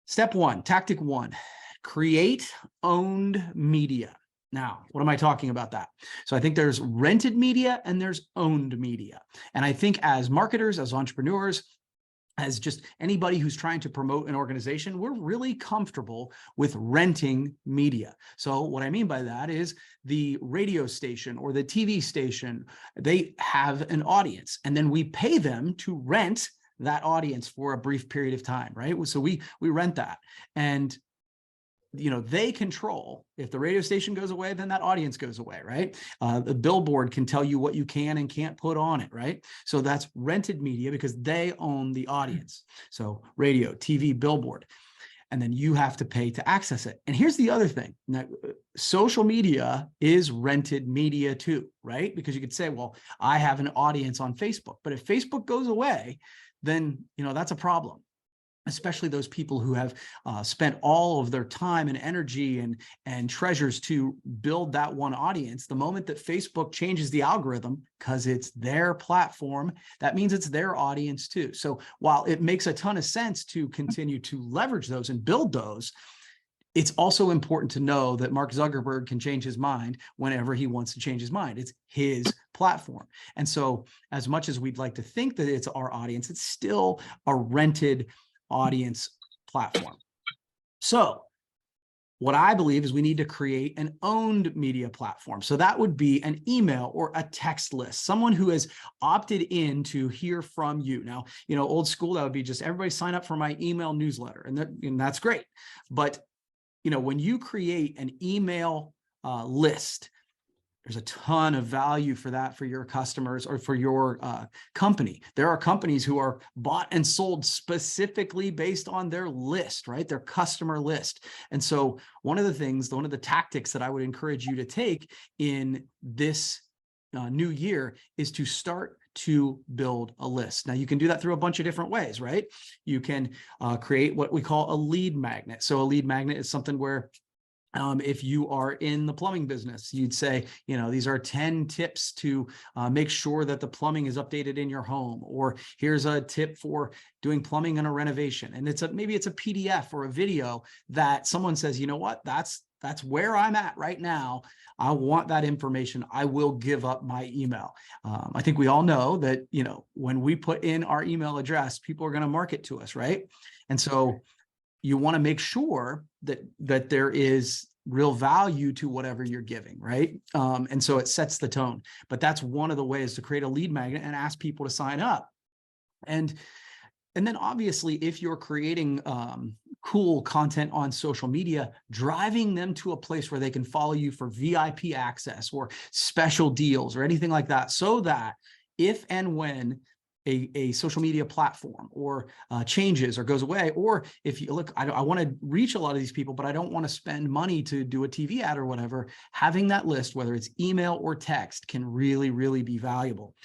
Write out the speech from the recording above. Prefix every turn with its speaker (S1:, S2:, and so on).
S1: Step one, tactic one, create owned media. Now, what am I talking about that? So I think there's rented media and there's owned media. And I think as marketers, as entrepreneurs, as just anybody who's trying to promote an organization, we're really comfortable with renting media. So what I mean by that is the radio station or the TV station, they have an audience, and then we pay them to rent that audience for a brief period of time, right? So we rent that, and they control, if the radio station goes away, then that audience goes away, right? The billboard can tell you what you can and can't put on it, right? So that's rented media because they own the audience. So radio, TV, billboard, and then you have to pay to access it. And here's the other thing. Now, social media is rented media too, right? Because you could say, well, I have an audience on Facebook, but if Facebook goes away, then that's a problem. Especially those people who have spent all of their time and energy and treasures to build that one audience. The moment that Facebook changes the algorithm, because it's their platform, that means it's their audience too. So while it makes a ton of sense to continue to leverage those and build those, it's also important to know that Mark Zuckerberg can change his mind whenever he wants to change his mind. It's his platform. And so as much as we'd like to think that it's our audience, it's still a rented audience platform. So what I believe is we need to create an owned media platform. So that would be an email or a text list, someone who has opted in to hear from you. Now, old school, that would be just everybody sign up for my email newsletter, and that's great. But when you create an email list, there's a ton of value for that for your customers or for your company. There are companies who are bought and sold specifically based on their list, right? Their customer list. And so one of the tactics that I would encourage you to take in this new year is to start to build a list. Now, you can do that through a bunch of different ways, right? You can create what we call a lead magnet. So a lead magnet is something where if you are in the plumbing business, you'd say, these are 10 tips to make sure that the plumbing is updated in your home, or here's a tip for doing plumbing in a renovation. And maybe it's a PDF or a video that someone says, you know what, that's where I'm at right now. I want that information. I will give up my email. I think we all know that, when we put in our email address, people are going to market to us, right? And so you want to make sure that there is real value to whatever you're giving, right? And so it sets the tone. But that's one of the ways to create a lead magnet and ask people to sign up. And then obviously, if you're creating cool content on social media, driving them to a place where they can follow you for VIP access or special deals or anything like that, so that if and when a social media platform or changes or goes away, or if you look, I want to reach a lot of these people, but I don't want to spend money to do a TV ad or whatever, having that list, whether it's email or text, can really, really be valuable.